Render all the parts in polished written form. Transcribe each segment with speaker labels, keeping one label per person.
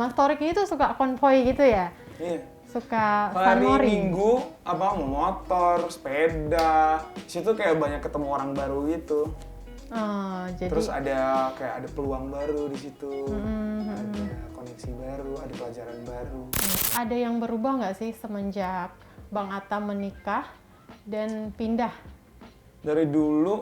Speaker 1: Mas Torik ini tuh suka konvoy gitu ya?
Speaker 2: Iya.
Speaker 1: Suka
Speaker 2: Hari
Speaker 1: sunmori?
Speaker 2: Minggu mau motor, sepeda, situ kayak banyak ketemu orang baru gitu.
Speaker 1: Oh, jadi
Speaker 2: Terus ada peluang baru di situ, ada koneksi baru, ada pelajaran baru.
Speaker 1: ada yang berubah nggak sih semenjak Bang Atta menikah dan pindah?
Speaker 2: Dari dulu,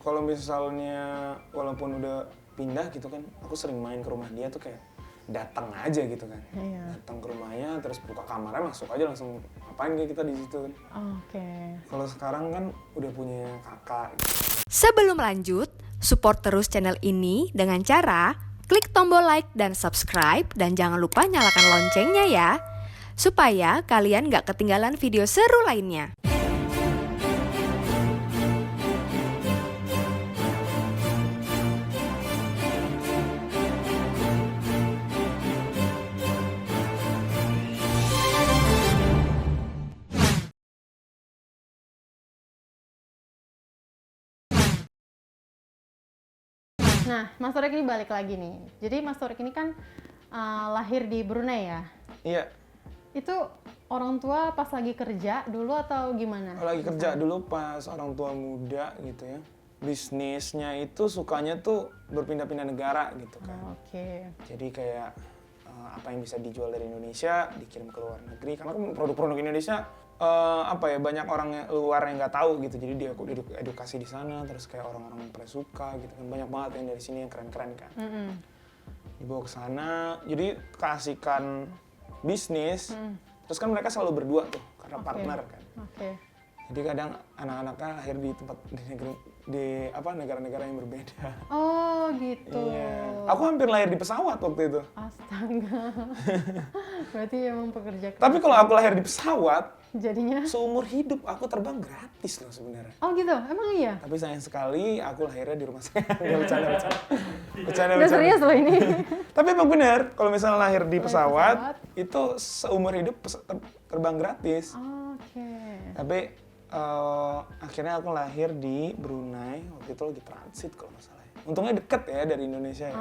Speaker 2: kalau misalnya walaupun udah pindah gitu kan, aku sering main ke rumah dia tuh kayak datang aja gitu kan.
Speaker 1: Iya.
Speaker 2: Datang ke rumahnya, terus buka kamarnya, masuk aja langsung ngapain kayak kita di situ kan.
Speaker 1: Oke.
Speaker 2: Kalau sekarang kan udah punya kakak.
Speaker 3: Sebelum lanjut, support terus channel ini dengan cara klik tombol like dan subscribe dan jangan lupa nyalakan loncengnya ya, supaya kalian gak ketinggalan video seru lainnya.
Speaker 1: Nah, Mas Torik ini balik lagi nih. Jadi Mas Torik ini kan lahir di Brunei ya?
Speaker 2: Iya,
Speaker 1: Itu orang tua pas lagi kerja dulu atau gimana?
Speaker 2: lagi kerja dulu pas orang tua muda gitu ya. Bisnisnya itu sukanya tuh berpindah-pindah negara gitu kan.
Speaker 1: Oke.
Speaker 2: Jadi kayak apa yang bisa dijual dari Indonesia dikirim ke luar negeri. Karena kan produk-produk Indonesia banyak orang luar yang nggak tahu gitu. Jadi dia edukasi di sana, terus kayak orang-orang pada suka gitu kan. Banyak banget yang dari sini yang keren-keren kan. Dibawa ke sana, jadi kasihkan bisnis. Terus kan mereka selalu berdua tuh karena partner kan.
Speaker 1: Oke.
Speaker 2: Jadi kadang anak-anaknya lahir di tempat negara-negara yang berbeda.
Speaker 1: Oh gitu.
Speaker 2: Iya. Aku hampir lahir di pesawat waktu itu.
Speaker 1: Astaga. Berarti emang pekerja keras.
Speaker 2: Tapi kalau aku lahir di pesawat,
Speaker 1: Jadinya?
Speaker 2: seumur hidup aku terbang gratis loh sebenarnya.
Speaker 1: Oh gitu, emang iya?
Speaker 2: Tapi sayang sekali aku lahirnya di rumah sakit. Bercanda.
Speaker 1: Udah serius loh ini.
Speaker 2: Tapi emang bener, kalau misalnya lahir di
Speaker 1: pesawat.
Speaker 2: pesawat, itu seumur hidup terbang gratis.
Speaker 1: Oke.
Speaker 2: Tapi akhirnya aku lahir di Brunei, waktu itu lagi transit kalau nggak salah. Untungnya deket ya dari Indonesia ya.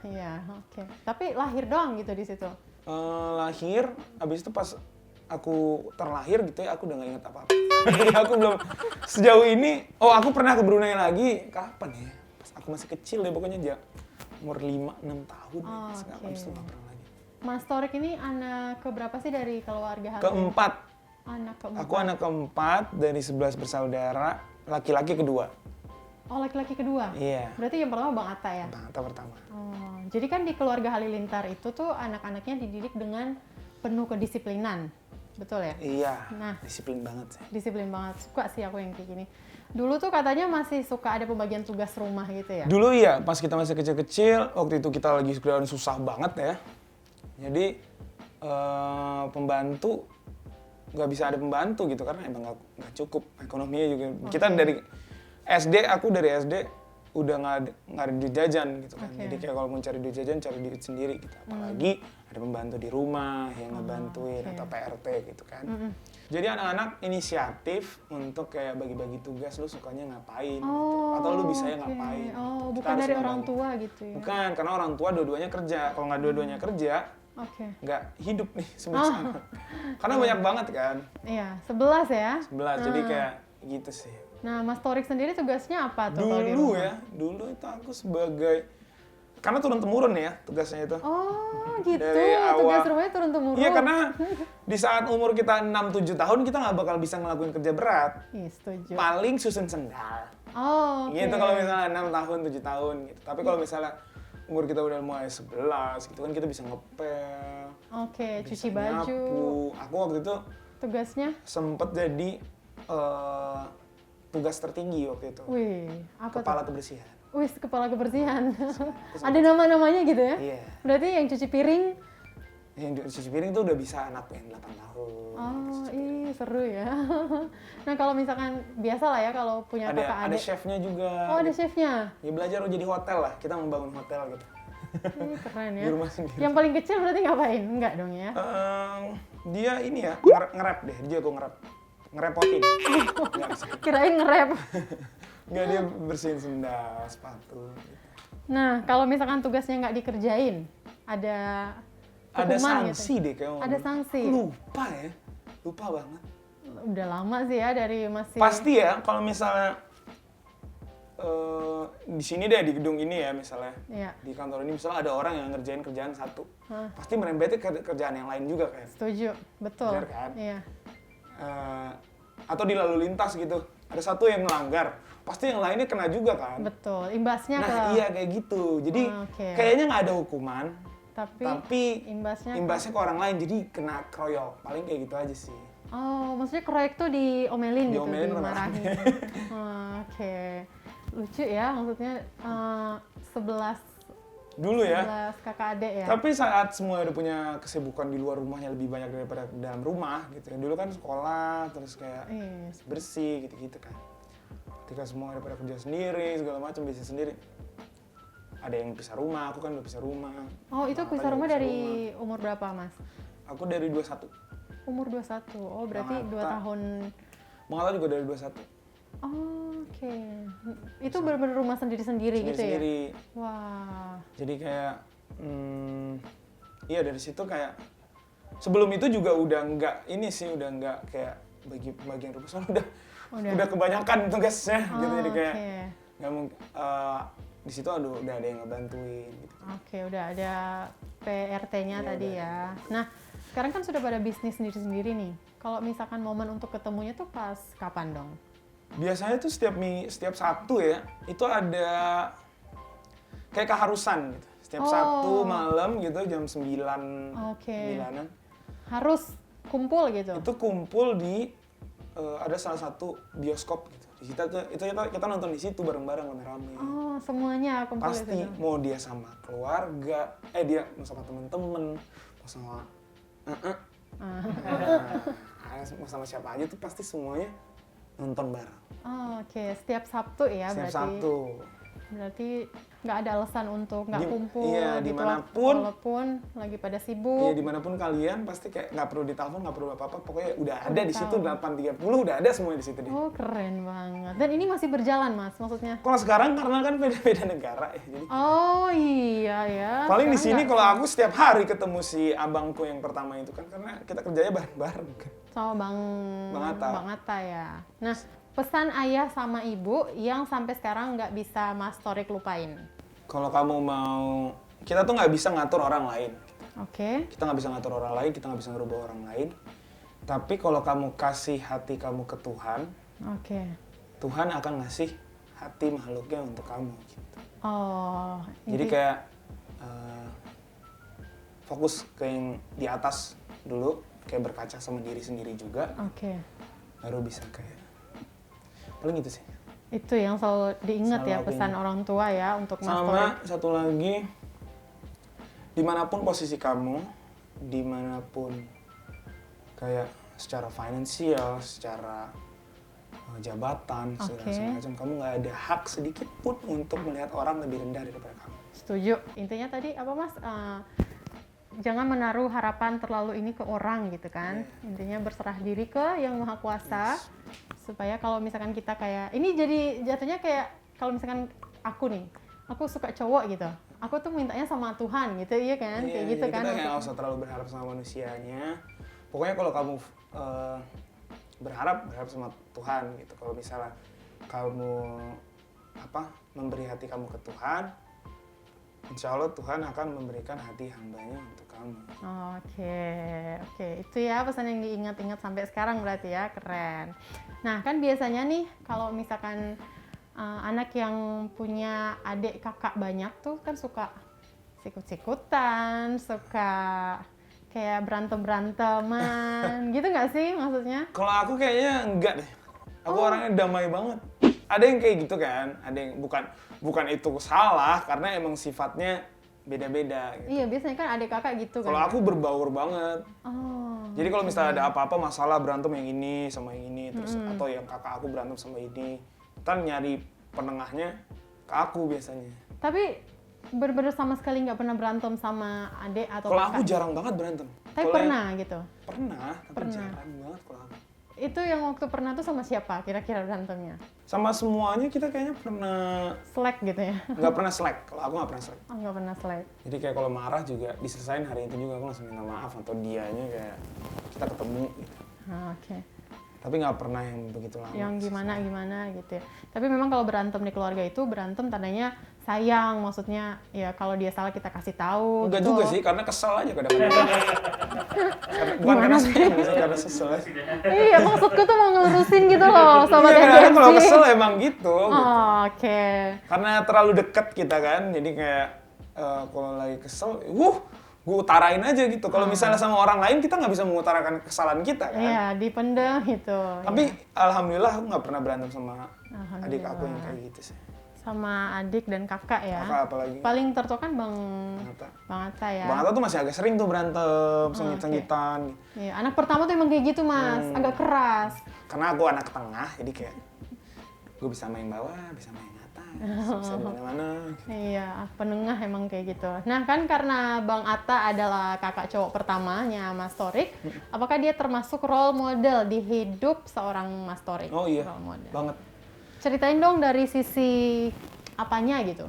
Speaker 1: Iya, oke. Tapi lahir doang gitu di situ?
Speaker 2: Lahir, habis itu pas aku terlahir gitu ya, aku udah nggak ingat apa-apa. Jadi aku belum, sejauh ini, aku pernah ke Brunei lagi, kapan ya? Pas aku masih kecil deh pokoknya aja, umur 5-6 tahun. Habis itu nggak pernah lagi.
Speaker 1: Mas Torik ini anak keberapa sih dari keluarga?
Speaker 2: Keempat.
Speaker 1: Anak keempat.
Speaker 2: Aku anak keempat dari 11 bersaudara, laki-laki kedua.
Speaker 1: Oh, laki-laki kedua?
Speaker 2: Iya.
Speaker 1: Berarti yang pertama Bang Atta ya?
Speaker 2: Bang Atta pertama.
Speaker 1: Oh, jadi kan di keluarga Halilintar itu tuh anak-anaknya dididik dengan penuh kedisiplinan, betul ya?
Speaker 2: Iya,
Speaker 1: Nah,
Speaker 2: disiplin banget sih.
Speaker 1: disiplin banget. Suka sih aku yang kayak gini. Dulu tuh katanya masih suka ada pembagian tugas rumah gitu ya?
Speaker 2: Dulu iya, pas kita masih kecil-kecil, waktu itu kita lagi kuliah susah banget ya. Jadi pembantu, nggak bisa ada pembantu gitu karena emang nggak cukup ekonominya juga. Kita dari aku dari SD udah nggak ada duit jajan gitu kan. Jadi kayak kalau mau cari duit jajan, cari duit sendiri gitu. Apalagi ada pembantu di rumah yang ngebantuin atau PRT gitu kan. Jadi anak-anak inisiatif untuk kayak bagi-bagi tugas, lu sukanya ngapain gitu. Atau lu bisanya ngapain.
Speaker 1: Oh,
Speaker 2: Kita
Speaker 1: bukan
Speaker 2: harus
Speaker 1: dari orang
Speaker 2: ngebantu.
Speaker 1: tua gitu ya?
Speaker 2: Bukan, karena orang tua dua-duanya kerja. Kalau nggak dua-duanya kerja, nggak hidup nih sebelas anak. Karena banyak banget kan.
Speaker 1: Iya, 11 ya?
Speaker 2: 11, jadi kayak gitu sih.
Speaker 1: Nah, Mas Torik sendiri tugasnya apa tuh kalau di rumah?
Speaker 2: Dulu itu aku sebagai, karena turun-temurun ya tugasnya itu.
Speaker 1: Oh, gitu.
Speaker 2: Dari
Speaker 1: Tugas
Speaker 2: awal.
Speaker 1: rumahnya turun-temurun.
Speaker 2: Iya, karena di saat umur kita 6-7 tahun, kita nggak bakal bisa ngelakuin kerja berat.
Speaker 1: Iya, setuju.
Speaker 2: Paling susun sendal.
Speaker 1: Oh, oke.
Speaker 2: Gitu kalau misalnya 6 tahun, 7 tahun gitu. Tapi kalau misalnya umur kita udah mulai 11 gitu kan, kita bisa ngepel.
Speaker 1: Oke,
Speaker 2: bisa
Speaker 1: cuci baju.
Speaker 2: nyapu. Aku waktu itu
Speaker 1: Tugasnya?
Speaker 2: sempet jadi tugas tertinggi waktu itu.
Speaker 1: Wih, apa
Speaker 2: Kepala
Speaker 1: tuh?
Speaker 2: kebersihan.
Speaker 1: Wih, kepala kebersihan. Ada nama-namanya gitu ya?
Speaker 2: Iya.
Speaker 1: Berarti yang cuci piring?
Speaker 2: Yang cuci piring tuh udah bisa anak yang 8 tahun.
Speaker 1: Oh, seru ya. Nah, kalau misalkan biasa lah ya kalau punya kakak
Speaker 2: Ada
Speaker 1: adik.
Speaker 2: chefnya juga.
Speaker 1: Oh, ada chefnya?
Speaker 2: Ya belajar jadi hotel lah. Kita membangun hotel gitu.
Speaker 1: Keren ya.
Speaker 2: Di rumah sendiri.
Speaker 1: Yang paling kecil berarti ngapain? Enggak dong ya?
Speaker 2: Dia ini ya, nge-rap deh. Dia jago nge-rap. Ngerepotin. Nggak bisa.
Speaker 1: Kirain nge-rap.
Speaker 2: Nggak, dia bersihin sendal, sepatu. Gitu.
Speaker 1: Nah, kalau misalkan tugasnya nggak dikerjain, ada
Speaker 2: ada
Speaker 1: hukuman
Speaker 2: sanksi
Speaker 1: gitu?
Speaker 2: deh kayak
Speaker 1: Ada sanksi?
Speaker 2: Lupa banget.
Speaker 1: Udah lama sih ya dari masih...
Speaker 2: Pasti ya, kalau misalnya di sini deh, di gedung ini ya misalnya,
Speaker 1: Iya.
Speaker 2: di kantor ini misalnya ada orang yang ngerjain kerjaan satu, pasti merembetnya ke kerjaan yang lain juga kan.
Speaker 1: Setuju, betul.
Speaker 2: Benar kan?
Speaker 1: Iya.
Speaker 2: Atau di lalu lintas gitu, ada satu yang melanggar, pasti yang lainnya kena juga kan.
Speaker 1: Betul, imbasnya ke...
Speaker 2: Nah iya kayak gitu, jadi
Speaker 1: Oke.
Speaker 2: kayaknya nggak ada hukuman,
Speaker 1: Tapi
Speaker 2: imbasnya
Speaker 1: imbasnya
Speaker 2: ke orang lain, jadi kena keroyok, paling kayak gitu aja sih.
Speaker 1: Oh, maksudnya keroyok tuh diomelin gitu,
Speaker 2: Diomelin
Speaker 1: dimarahin. Oke. Lucu ya, maksudnya 11
Speaker 2: Dulu ya.
Speaker 1: kakak adik ya.
Speaker 2: Tapi saat semua udah punya kesibukan di luar rumahnya lebih banyak daripada dalam rumah gitu. Dulu kan sekolah, terus kayak
Speaker 1: Yes.
Speaker 2: bersih gitu-gitu kan. Ketika semua daripada kerja sendiri, segala macam bisnis sendiri. Ada yang pisah rumah, aku kan udah pisah rumah.
Speaker 1: Oh, itu
Speaker 2: Nah,
Speaker 1: pisah
Speaker 2: kan
Speaker 1: rumah
Speaker 2: udah
Speaker 1: dari umur berapa, Mas?
Speaker 2: Aku dari 21.
Speaker 1: Umur 21. Oh, berarti 2
Speaker 2: Mata.
Speaker 1: tahun.
Speaker 2: Mengata juga dari 21.
Speaker 1: Oh, oke. Itu benar-benar rumah sendiri-sendiri gitu ya?
Speaker 2: Sendiri.
Speaker 1: Wah.
Speaker 2: Jadi kayak, iya dari situ kayak, sebelum itu juga udah nggak ini sih, udah nggak kayak bagian rumah, soalnya udah kebanyakan tugasnya gitu, jadi kayak
Speaker 1: Oke.
Speaker 2: nggak mungkin, di situ udah ada yang ngebantuin gitu.
Speaker 1: Oke, udah ada PRT-nya
Speaker 2: Iya,
Speaker 1: tadi
Speaker 2: udah
Speaker 1: ya. Nah, sekarang kan sudah pada bisnis sendiri-sendiri nih. Kalau misalkan momen untuk ketemunya tuh pas kapan dong?
Speaker 2: Biasanya tuh setiap Sabtu ya, itu ada kayak keharusan gitu. Setiap Sabtu malam gitu jam 9,
Speaker 1: Oke.
Speaker 2: 9-an.
Speaker 1: Harus kumpul gitu?
Speaker 2: Itu kumpul di ada salah satu bioskop gitu. Di situ kita nonton di situ bareng-bareng rame-rame.
Speaker 1: Oh, semuanya kumpul di
Speaker 2: Pasti
Speaker 1: situ?
Speaker 2: mau dia sama keluarga, dia mau sama temen-temen, mau sama mau sama siapa aja tuh pasti semuanya nonton bareng.
Speaker 1: Oh, oke. Setiap Sabtu ya
Speaker 2: Setiap
Speaker 1: berarti?
Speaker 2: Sabtu.
Speaker 1: Berarti nggak ada alasan untuk nggak kumpul
Speaker 2: Iya,
Speaker 1: gitu,
Speaker 2: dimanapun.
Speaker 1: walaupun lagi pada
Speaker 2: Iya,
Speaker 1: sibuk.
Speaker 2: dimanapun kalian pasti kayak nggak perlu ditelepon, nggak perlu apa-apa, pokoknya udah ada
Speaker 1: Udah
Speaker 2: di situ
Speaker 1: tahu.
Speaker 2: 8.30 udah ada semua di situ deh.
Speaker 1: Oh, keren banget. Dan ini masih berjalan, Mas, maksudnya?
Speaker 2: Kalau sekarang karena kan beda-beda negara ya, jadi
Speaker 1: Oh, iya ya.
Speaker 2: paling di
Speaker 1: Sekarang
Speaker 2: sini
Speaker 1: nggak
Speaker 2: kalau aku setiap hari ketemu si abangku yang pertama itu kan, karena kita kerjanya bareng-bareng kan.
Speaker 1: sama
Speaker 2: Bang Atta.
Speaker 1: Bang Atta ya. Nah, pesan ayah sama ibu yang sampai sekarang nggak bisa Mas Torik lupain.
Speaker 2: Kalau kamu mau, kita tuh nggak bisa ngatur orang lain.
Speaker 1: Oke.
Speaker 2: Kita nggak bisa ngatur orang lain, kita nggak bisa ngerubah orang lain. Tapi kalau kamu kasih hati kamu ke Tuhan,
Speaker 1: Oke.
Speaker 2: Tuhan akan ngasih hati makhluknya untuk kamu. Gitu.
Speaker 1: Oh.
Speaker 2: Jadi kayak fokus ke yang di atas dulu, kayak berkaca sama diri sendiri juga,
Speaker 1: Oke.
Speaker 2: baru bisa kayak paling itu sih.
Speaker 1: Itu yang selalu diingat
Speaker 2: Selalu
Speaker 1: ya,
Speaker 2: aku
Speaker 1: pesan
Speaker 2: ingat.
Speaker 1: orang tua ya untuk Mas Torik.
Speaker 2: Sama satu lagi, dimanapun posisi kamu, dimanapun kayak secara finansial, secara jabatan, segala
Speaker 1: Oke.
Speaker 2: macam, kamu nggak ada hak sedikit pun untuk melihat orang lebih rendah daripada kamu.
Speaker 1: Setuju. Intinya tadi apa, Mas? Jangan menaruh harapan terlalu ini ke orang gitu kan. Intinya berserah diri ke Yang Maha Kuasa. Supaya kalau misalkan kita kayak ini jadi jatuhnya kayak kalau misalkan aku nih, aku suka cowok gitu. Aku tuh mintanya sama Tuhan gitu, iya kan? Kayak gitu
Speaker 2: jadi
Speaker 1: kan.
Speaker 2: kita kayak nggak usah terlalu berharap sama manusianya. Pokoknya kalau kamu berharap sama Tuhan gitu. Kalau misalnya kamu memberi hati kamu ke Tuhan, insya Allah Tuhan akan memberikan hati hambanya untuk kamu.
Speaker 1: Oke. Itu ya pesan yang diingat-ingat sampai sekarang berarti ya, keren. Nah kan biasanya nih kalau misalkan anak yang punya adik kakak banyak tuh kan suka sikut-sikutan, suka kayak berantem-beranteman gitu nggak sih maksudnya?
Speaker 2: Kalau aku kayaknya enggak deh. Aku orangnya damai banget. Ada yang kayak gitu kan, ada yang bukan itu salah karena emang sifatnya beda-beda gitu.
Speaker 1: Iya biasanya kan adik kakak gitu kan.
Speaker 2: Kalau aku berbaur banget.
Speaker 1: Oh.
Speaker 2: Jadi kalau misalnya ada apa-apa masalah berantem yang ini sama yang ini terus atau yang kakak aku berantem sama ini, ntar nyari penengahnya ke aku biasanya.
Speaker 1: Tapi bener-bener sama sekali nggak pernah berantem sama adik atau
Speaker 2: Kalau
Speaker 1: kakak?
Speaker 2: aku jarang banget berantem.
Speaker 1: Tapi
Speaker 2: Kalau
Speaker 1: pernah gitu?
Speaker 2: pernah, tapi
Speaker 1: Pernah.
Speaker 2: jarang banget kalau aku.
Speaker 1: Itu yang waktu pernah tuh sama siapa kira-kira berantemnya?
Speaker 2: Sama semuanya kita kayaknya pernah,
Speaker 1: Slack gitu ya?
Speaker 2: nggak pernah slack. Kalau aku nggak pernah slack.
Speaker 1: Oh, nggak pernah slack.
Speaker 2: Jadi kayak kalau marah juga diselesain hari itu juga, aku langsung minta maaf, atau dianya kayak kita ketemu gitu.
Speaker 1: Oke.
Speaker 2: Tapi nggak pernah yang begitu lama.
Speaker 1: Yang gimana gitu ya. Tapi memang kalau berantem di keluarga itu berantem tandanya sayang, maksudnya ya kalau dia salah kita kasih tahu.
Speaker 2: Enggak
Speaker 1: gitu.
Speaker 2: juga sih, karena kesel aja kadang-kadang. Bukan karena sayang, sih, karena kesel aja.
Speaker 1: Iya, maksudku tuh mau ngelurusin gitu loh, sobat
Speaker 2: Iya, kadang-kadang kalau
Speaker 1: NGMC.
Speaker 2: kesel emang gitu.
Speaker 1: Oh, oke.
Speaker 2: Karena terlalu deket kita kan, jadi kayak kalau lagi kesel, gue utarain aja gitu. Kalau misalnya sama orang lain, kita nggak bisa mengutarakan kesalahan kita kan.
Speaker 1: Iya, dipendem gitu.
Speaker 2: Tapi
Speaker 1: Iya.
Speaker 2: alhamdulillah aku nggak pernah berantem sama adik
Speaker 1: Alhamdulillah.
Speaker 2: aku yang kayak gitu sih.
Speaker 1: Sama adik dan kakak ya.
Speaker 2: Kakak apalagi.
Speaker 1: Paling tertua kan Bang
Speaker 2: Atta.
Speaker 1: Atta ya.
Speaker 2: Bang Atta tuh masih agak sering tuh berantem, sengit-sengitan.
Speaker 1: Iya, anak pertama tuh emang kayak gitu, Mas. Agak keras.
Speaker 2: Karena aku anak tengah, jadi kayak gue bisa main bawah, bisa main atas, bisa di mana-mana.
Speaker 1: Iya, penengah emang kayak gitu. Nah, kan karena Bang Atta adalah kakak cowok pertamanya Mas Torik, apakah dia termasuk role model di hidup seorang Mas Torik?
Speaker 2: Oh iya,
Speaker 1: Role model.
Speaker 2: banget.
Speaker 1: Ceritain dong dari sisi apanya gitu.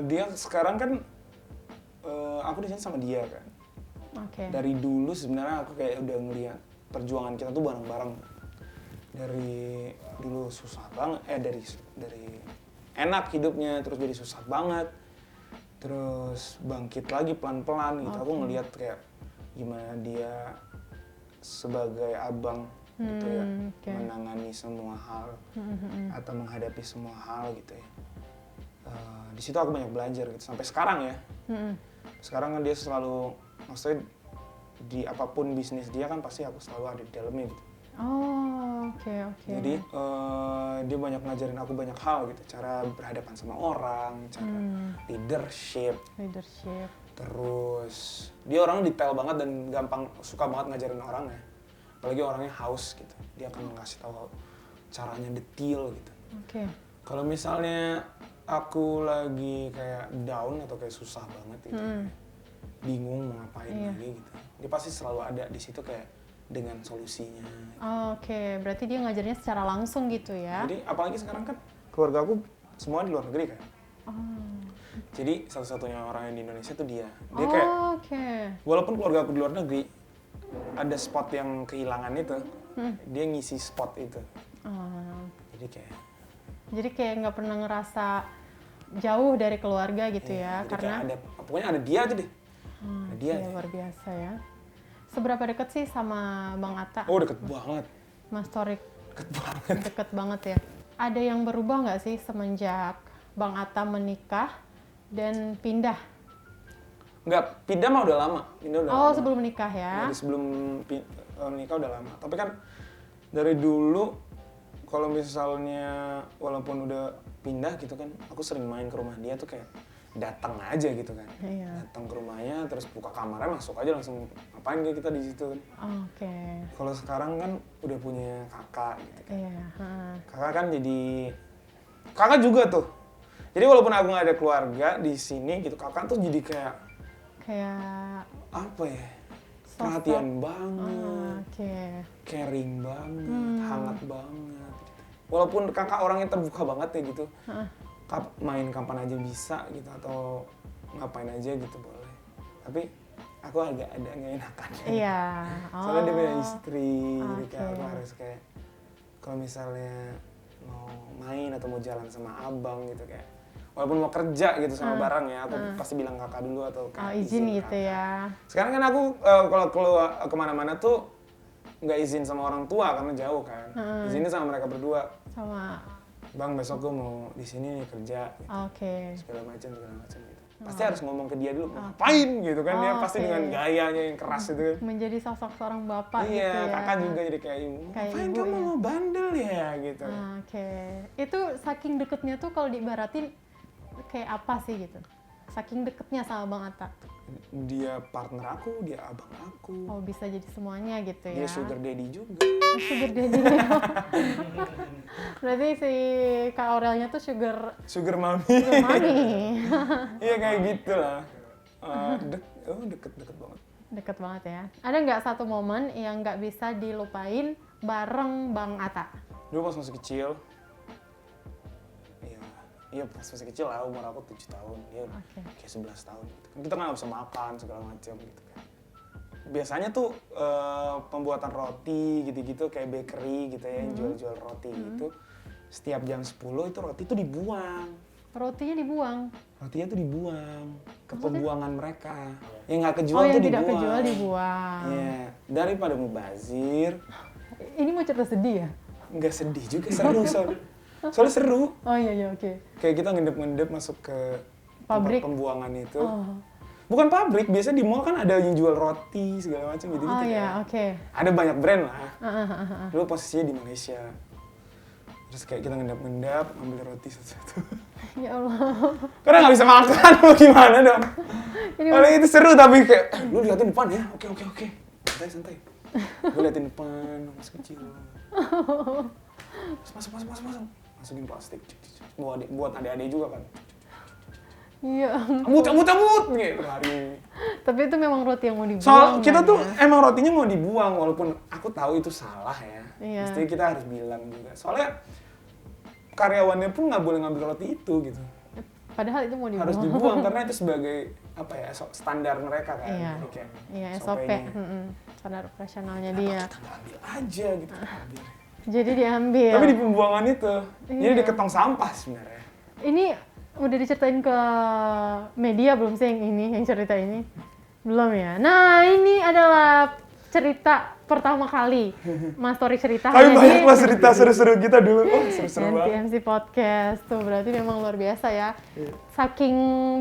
Speaker 2: Dia sekarang kan, aku di sini sama dia kan.
Speaker 1: Oke.
Speaker 2: Dari dulu sebenarnya aku kayak udah ngeliat perjuangan kita tuh bareng-bareng. Dari dulu susah banget, dari enak hidupnya, terus jadi susah banget. Terus bangkit lagi pelan-pelan gitu. Aku ngeliat kayak gimana dia sebagai abang gitu ya,
Speaker 1: oke.
Speaker 2: menangani semua hal atau menghadapi semua hal gitu ya. Di situ aku banyak belajar gitu sampai sekarang ya. Sekarang kan dia selalu, maksudnya di apapun bisnis dia kan pasti aku selalu ada di dalamnya gitu.
Speaker 1: Oh, oke.
Speaker 2: Jadi dia banyak ngajarin aku banyak hal gitu, cara berhadapan sama orang, cara leadership. Terus dia orang detail banget dan suka banget ngajarin orang ya. Apalagi orangnya haus gitu, dia akan ngasih tahu caranya detail gitu.
Speaker 1: Oke.
Speaker 2: Kalau misalnya aku lagi kayak down atau kayak susah banget gitu, bingung mau ngapain lagi gitu, dia pasti selalu ada di situ kayak dengan solusinya.
Speaker 1: Oke, berarti dia ngajarnya secara langsung gitu ya?
Speaker 2: Jadi apalagi sekarang kan keluarga aku semua di luar negeri kan. Jadi satu-satunya orang yang di Indonesia tuh dia. Dia kayak,
Speaker 1: Oke.
Speaker 2: walaupun keluarga aku di luar negeri, ada spot yang kehilangan itu, dia ngisi spot itu. Jadi kayak
Speaker 1: Jadi nggak pernah ngerasa jauh dari keluarga gitu ya?
Speaker 2: jadi
Speaker 1: Karena
Speaker 2: kayak pokoknya ada dia aja deh. Ada dia.
Speaker 1: ya, luar biasa ya. Seberapa deket sih sama Bang Atta?
Speaker 2: Oh deket banget.
Speaker 1: Mas Torik?
Speaker 2: Deket banget.
Speaker 1: Deket banget ya. Ada yang berubah nggak sih semenjak Bang Atta menikah dan pindah?
Speaker 2: Enggak, pindah mah udah lama. Pindah udah lama.
Speaker 1: Sebelum menikah ya?
Speaker 2: Dari sebelum menikah udah lama. Tapi kan dari dulu kalau misalnya walaupun udah pindah gitu kan, aku sering main ke rumah dia tuh kayak datang aja gitu kan.
Speaker 1: Iya.
Speaker 2: Datang ke rumahnya terus buka kamarnya, masuk aja langsung ngapain kita di situ kan.
Speaker 1: Oke.
Speaker 2: Kalau sekarang kan udah punya kakak gitu kan.
Speaker 1: Iya.
Speaker 2: Kakak kan jadi kakak juga tuh. Jadi walaupun aku nggak ada keluarga di sini gitu, kakak tuh jadi kayak apa ya? Perhatian banget.
Speaker 1: Oke.
Speaker 2: Caring banget, hangat banget. Walaupun kakak orangnya terbuka banget ya gitu, main kapan aja bisa gitu atau ngapain aja gitu boleh. Tapi aku agak ada nggak enakan.
Speaker 1: Iya.
Speaker 2: Soalnya dia punya istri, jadi kayak
Speaker 1: Oke.
Speaker 2: aku harus kayak kalau misalnya mau main atau mau jalan sama abang gitu kayak, walaupun mau kerja gitu sama barang ya, aku pasti bilang kakak dulu atau
Speaker 1: Izin gitu
Speaker 2: kakak.
Speaker 1: ya.
Speaker 2: Sekarang kan aku kalau keluar kemana-mana tuh nggak izin sama orang tua karena jauh kan. Izinnya sama mereka berdua.
Speaker 1: Sama.
Speaker 2: Bang besok gue mau di sini nih kerja. Gitu.
Speaker 1: Oke.
Speaker 2: Segala macam gitu. Pasti harus ngomong ke dia dulu, ngapain gitu kan. Dia pasti
Speaker 1: Oke.
Speaker 2: dengan gayanya yang keras itu kan.
Speaker 1: Menjadi sosok seorang bapak gitu
Speaker 2: Iya,
Speaker 1: ya.
Speaker 2: kakak juga jadi kayak ibu.
Speaker 1: Kayak
Speaker 2: Ngapain
Speaker 1: ibu
Speaker 2: kamu
Speaker 1: ya.
Speaker 2: mau bandel ya gitu.
Speaker 1: Oke. Itu saking deketnya tuh kalau diibaratin kayak apa sih gitu? Saking deketnya sama Bang Atta.
Speaker 2: Dia partner aku, dia abang aku.
Speaker 1: Oh, bisa jadi semuanya gitu ya.
Speaker 2: Dia sugar daddy juga.
Speaker 1: Sugar daddy. Berarti si Kak Aurelnya tuh sugar
Speaker 2: Sugar mommy.
Speaker 1: mami.
Speaker 2: Iya kayak gitu lah. Deket banget.
Speaker 1: Deket banget ya. Ada nggak satu momen yang nggak bisa dilupain bareng Bang Atta?
Speaker 2: Dulu pas masih kecil, iya pas masih kecil lah, umur aku 7 tahun, dia kayak 11 tahun gitu. Kita kan nggak bisa makan segala macam gitu kan. Biasanya tuh pembuatan roti gitu-gitu kayak bakery gitu ya, yang jual-jual roti gitu. Setiap jam 10 itu roti tuh dibuang.
Speaker 1: Rotinya dibuang?
Speaker 2: Rotinya tuh dibuang ke pembuangan mereka. Yang nggak kejual
Speaker 1: yang
Speaker 2: tuh
Speaker 1: tidak
Speaker 2: dibuang.
Speaker 1: kejual dibuang.
Speaker 2: Iya, daripada mubazir.
Speaker 1: Ini mau cerita sedih ya?
Speaker 2: Nggak sedih juga, seru soalnya seru.
Speaker 1: Oh iya oke.
Speaker 2: Kayak kita ngendep-ngendep masuk ke
Speaker 1: Pabrik
Speaker 2: tempat pembuangan itu.
Speaker 1: Oh.
Speaker 2: Bukan pabrik, biasanya di mall kan ada yang jual roti segala macam gitu.
Speaker 1: Oh iya,
Speaker 2: kan.
Speaker 1: oke.
Speaker 2: Ada banyak brand lah. Dulu posisinya di Malaysia. Terus kayak kita ngendap-ngendap, ambil roti satu-satu.
Speaker 1: Ya Allah.
Speaker 2: Karena nggak bisa makan, mau gimana dong?
Speaker 1: Ini
Speaker 2: Paling itu seru tapi kayak, lu liatin depan ya, oke. Santai. Gue liatin depan, masih kecil. Masuk. Masukin plastik. Buat adik-adik juga kan.
Speaker 1: Iya.
Speaker 2: Cabut gitu hari.
Speaker 1: Tapi itu memang roti yang mau dibuang.
Speaker 2: Soal kita
Speaker 1: kan
Speaker 2: tuh
Speaker 1: ya?
Speaker 2: emang rotinya mau dibuang walaupun aku tahu itu salah ya.
Speaker 1: Iya.
Speaker 2: Mesti kita harus bilang juga. Soalnya karyawannya pun nggak boleh ngambil roti itu gitu.
Speaker 1: Padahal itu mau dibuang.
Speaker 2: Harus dibuang karena itu sebagai apa ya standar mereka kan.
Speaker 1: Iya.
Speaker 2: Jadi kayak
Speaker 1: Iya, SOP.
Speaker 2: SOP-nya.
Speaker 1: Standar operasionalnya dia.
Speaker 2: Kita nggak ambil aja gitu.
Speaker 1: Jadi diambil.
Speaker 2: Tapi di pembuangan itu, jadi
Speaker 1: Iya.
Speaker 2: di ketong sampah sebenarnya.
Speaker 1: Ini udah diceritain ke media belum sih yang cerita ini? Belum ya? Nah, ini adalah cerita pertama kali Mas Torik cerita.
Speaker 2: Tapi
Speaker 1: hanya
Speaker 2: banyak
Speaker 1: di
Speaker 2: lah cerita seru-seru kita dulu. Oh, seru-seru banget.
Speaker 1: NTMC Podcast tuh berarti memang luar biasa ya.
Speaker 2: Iya.
Speaker 1: Saking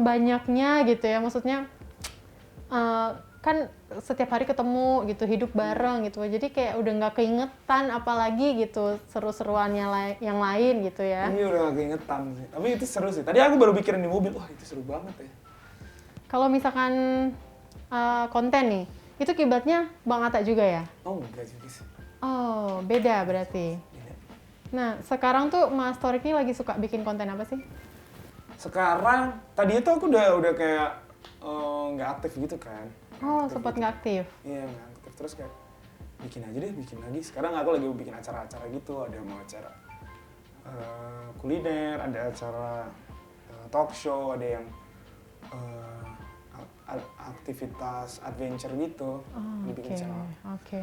Speaker 1: banyaknya gitu ya, maksudnya kan setiap hari ketemu gitu, hidup bareng gitu. Jadi kayak udah nggak keingetan apalagi gitu seru-seruannya yang lain gitu ya.
Speaker 2: Ini udah gak keingetan sih. Tapi itu seru sih. Tadi aku baru pikirin di mobil, wah itu seru banget ya.
Speaker 1: Kalau misalkan konten nih, itu kiblatnya Bang Atta juga ya?
Speaker 2: Oh enggak juga sih.
Speaker 1: Oh, beda berarti.
Speaker 2: Beda.
Speaker 1: Nah, sekarang tuh Mas Torik ini lagi suka bikin konten apa sih?
Speaker 2: Sekarang, tadinya tuh aku udah kayak nggak aktif gitu kan.
Speaker 1: Oh,
Speaker 2: Aktif
Speaker 1: sempat
Speaker 2: gitu.
Speaker 1: nggak aktif.
Speaker 2: Iya nggak aktif. Terus kayak bikin lagi. Sekarang aku lagi bikin acara-acara gitu. Ada mau acara kuliner, ada acara talk show, ada yang aktivitas adventure gitu.
Speaker 1: Oh,
Speaker 2: Dibikin channel.
Speaker 1: Oke.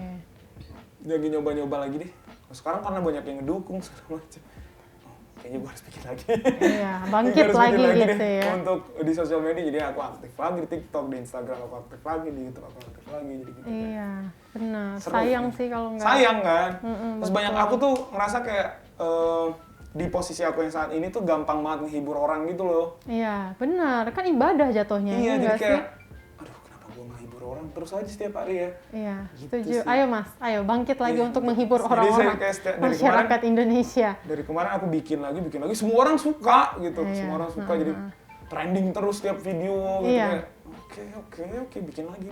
Speaker 2: Lagi nyoba-nyoba lagi deh. Sekarang karena banyak yang ngedukung segala macam. Oh, kayaknya gue harus bikin lagi.
Speaker 1: Iya, bangkit
Speaker 2: Kayaknya harus
Speaker 1: lagi
Speaker 2: bikin
Speaker 1: gitu
Speaker 2: deh.
Speaker 1: ya.
Speaker 2: Untuk di sosial media jadi aku aktif lagi di TikTok, di Instagram aku aktif lagi, di YouTube aku aktif lagi jadi gitu.
Speaker 1: Iya, benar.
Speaker 2: Seru
Speaker 1: Sayang
Speaker 2: sih.
Speaker 1: sih kalau nggak.
Speaker 2: Sayang kan? Terus
Speaker 1: betul.
Speaker 2: banyak aku tuh ngerasa kayak di posisi aku yang saat ini tuh gampang banget menghibur orang gitu loh.
Speaker 1: Iya, benar. Kan ibadah jatuhnya.
Speaker 2: Iya, jadi
Speaker 1: nggak
Speaker 2: kayak
Speaker 1: sih?
Speaker 2: aduh kenapa gue menghibur orang terus aja setiap hari ya.
Speaker 1: Iya,
Speaker 2: Gitu
Speaker 1: setuju.
Speaker 2: sih.
Speaker 1: Ayo Mas, ayo bangkit lagi
Speaker 2: Iya,
Speaker 1: untuk
Speaker 2: betul.
Speaker 1: menghibur
Speaker 2: Jadi
Speaker 1: orang-orang
Speaker 2: saya kayak dari
Speaker 1: masyarakat Indonesia.
Speaker 2: Dari kemarin aku bikin lagi, semua orang suka gitu,
Speaker 1: Iya,
Speaker 2: semua orang suka jadi trending terus tiap video gitu
Speaker 1: Iya.
Speaker 2: kayak oke bikin lagi.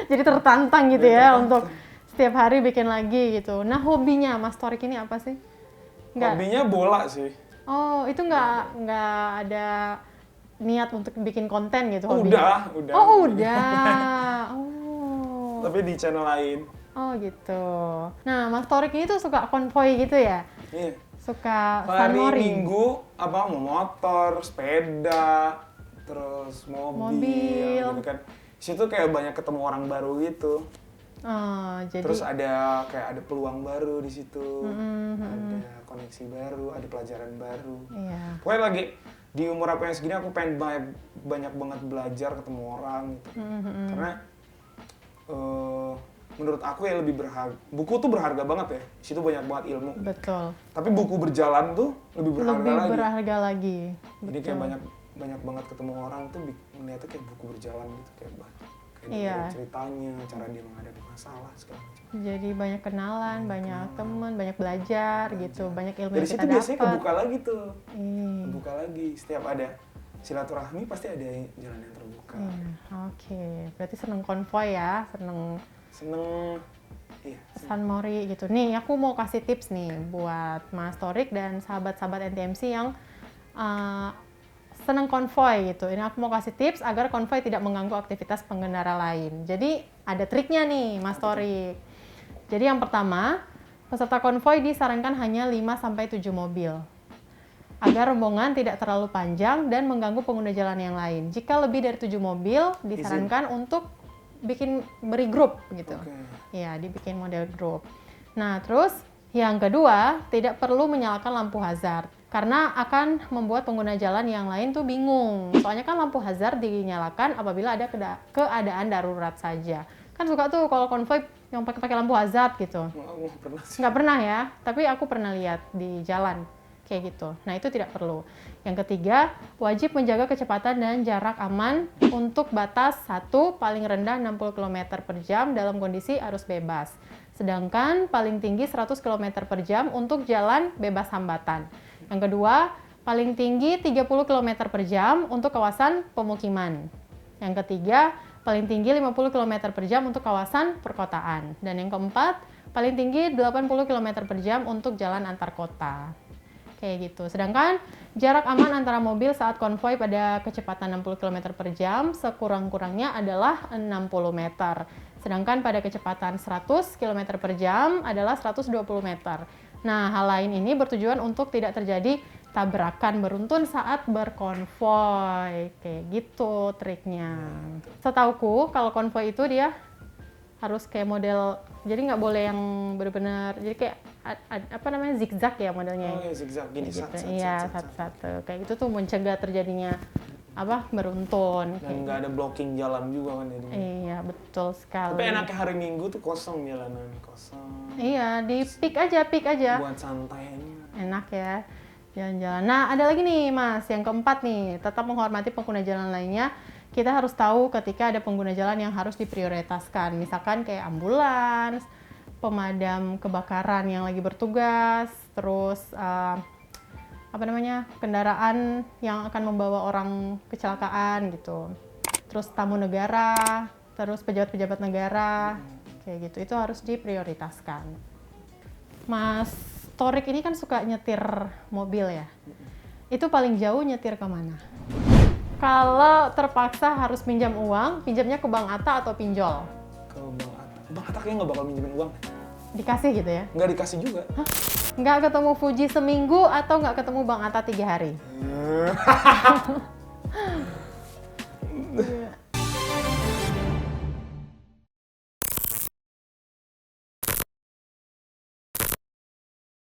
Speaker 1: Jadi tertantang gitu
Speaker 2: Iya,
Speaker 1: ya
Speaker 2: tertantang.
Speaker 1: untuk setiap hari bikin lagi gitu. Nah, hobinya Mas Torik ini apa sih? Nggak.
Speaker 2: Hobinya bola sih.
Speaker 1: Oh, itu nggak ada niat untuk bikin konten gitu hobinya?
Speaker 2: Udah.
Speaker 1: Oh, udah. Oh.
Speaker 2: Tapi di channel lain.
Speaker 1: Oh, gitu. Nah, Mas Torik ini tuh suka konvoy gitu ya?
Speaker 2: Iya.
Speaker 1: Suka
Speaker 2: Hari
Speaker 1: sunmori?
Speaker 2: Minggu mau motor, sepeda, terus mobil. Gitu kan. Di situ kayak banyak ketemu orang baru gitu.
Speaker 1: Oh, jadi
Speaker 2: Terus ada peluang baru di situ, ada koneksi baru, ada pelajaran baru.
Speaker 1: iya.
Speaker 2: Pokoknya lagi di umur aku yang segini aku pengen banyak banget belajar ketemu orang gitu. Karena menurut aku ya lebih berharga. Buku tuh berharga banget ya. Di situ banyak banget ilmu.
Speaker 1: Betul.
Speaker 2: Tapi buku berjalan tuh lebih berharga
Speaker 1: Lebih
Speaker 2: lagi.
Speaker 1: berharga lagi.
Speaker 2: Jadi kayak banyak banget ketemu orang tuh melihatnya kayak buku berjalan gitu kayak
Speaker 1: Iya.
Speaker 2: dengerin ceritanya, cara dia menghadapi masalah segala macam.
Speaker 1: Jadi banyak kenalan, banyak teman, banyak belajar gitu, banyak ilmu
Speaker 2: Dari
Speaker 1: yang
Speaker 2: situ
Speaker 1: kita
Speaker 2: biasanya
Speaker 1: dapat.
Speaker 2: kebuka lagi tuh.
Speaker 1: Iya.
Speaker 2: Kebuka lagi. Setiap ada silaturahmi pasti ada jalan yang terbuka.
Speaker 1: Iya, oke. Berarti seneng konvoy ya, seneng
Speaker 2: Seneng. Iya.
Speaker 1: sunmori gitu. Nih, aku mau kasih tips nih buat Mas Torik dan sahabat-sahabat NTMC yang senang konvoy gitu. Ini aku mau kasih tips agar konvoy tidak mengganggu aktivitas pengendara lain. Jadi ada triknya nih, Mas Torik. Jadi yang pertama, peserta konvoy disarankan hanya 5-7 mobil agar rombongan tidak terlalu panjang dan mengganggu pengguna jalan yang lain. Jika lebih dari 7 mobil, disarankan untuk beri grup gitu. Ya, dibikin model grup. Nah, terus yang kedua, tidak perlu menyalakan lampu hazard karena akan membuat pengguna jalan yang lain tuh bingung. Soalnya kan lampu hazard dinyalakan apabila ada keadaan darurat saja. Kan suka tuh kalau konvoy yang pakai lampu hazard gitu. Nggak pernah ya, tapi aku pernah lihat di jalan kayak gitu. Nah, itu tidak perlu. Yang ketiga, wajib menjaga kecepatan dan jarak aman untuk batas 1 paling rendah 60 km per jam dalam kondisi arus bebas. Sedangkan paling tinggi 100 km per jam untuk jalan bebas hambatan. Yang kedua, paling tinggi 30 km per jam untuk kawasan pemukiman. Yang ketiga, paling tinggi 50 km per jam untuk kawasan perkotaan. Dan yang keempat, paling tinggi 80 km per jam untuk jalan antar kota. Kayak gitu. Sedangkan jarak aman antara mobil saat konvoy pada kecepatan 60 km per jam sekurang-kurangnya adalah 60 meter. Sedangkan pada kecepatan 100 km per jam adalah 120 meter. Nah, hal lain ini bertujuan untuk tidak terjadi tabrakan beruntun saat berkonvoy. Kayak gitu triknya. Setauku kalau konvoy itu dia harus kayak model, jadi nggak boleh yang benar-benar, jadi kayak apa namanya, zigzag ya modelnya.
Speaker 2: Oh iya, zigzag gini,
Speaker 1: gitu.
Speaker 2: satu.
Speaker 1: Iya, satu-satu. Kayak gitu tuh mencegah terjadinya beruntun.
Speaker 2: Dan nggak ada blocking jalan juga kan jadi.
Speaker 1: Iya, betul sekali.
Speaker 2: Tapi enaknya hari Minggu tuh kosong jalanan, kosong.
Speaker 1: Iya, di peak aja.
Speaker 2: Buat santai aja.
Speaker 1: Enak ya, jalan-jalan. Nah, ada lagi nih Mas, yang keempat nih, tetap menghormati pengguna jalan lainnya. Kita harus tahu ketika ada pengguna jalan yang harus diprioritaskan. Misalkan kayak ambulans, pemadam kebakaran yang lagi bertugas, terus kendaraan yang akan membawa orang kecelakaan gitu. Terus tamu negara, terus pejabat-pejabat negara, kayak gitu. Itu harus diprioritaskan. Mas Torik ini kan suka nyetir mobil ya. Itu paling jauh nyetir kemana? Kalau terpaksa harus pinjam uang, pinjamnya ke Bang Atta atau pinjol?
Speaker 2: Ke Bang Atta. Bang Atta kayaknya nggak bakal minjemin uang.
Speaker 1: Dikasih gitu ya?
Speaker 2: Nggak dikasih juga.
Speaker 1: Hah? Nggak ketemu Fuji seminggu atau nggak ketemu Bang Atta 3 hari?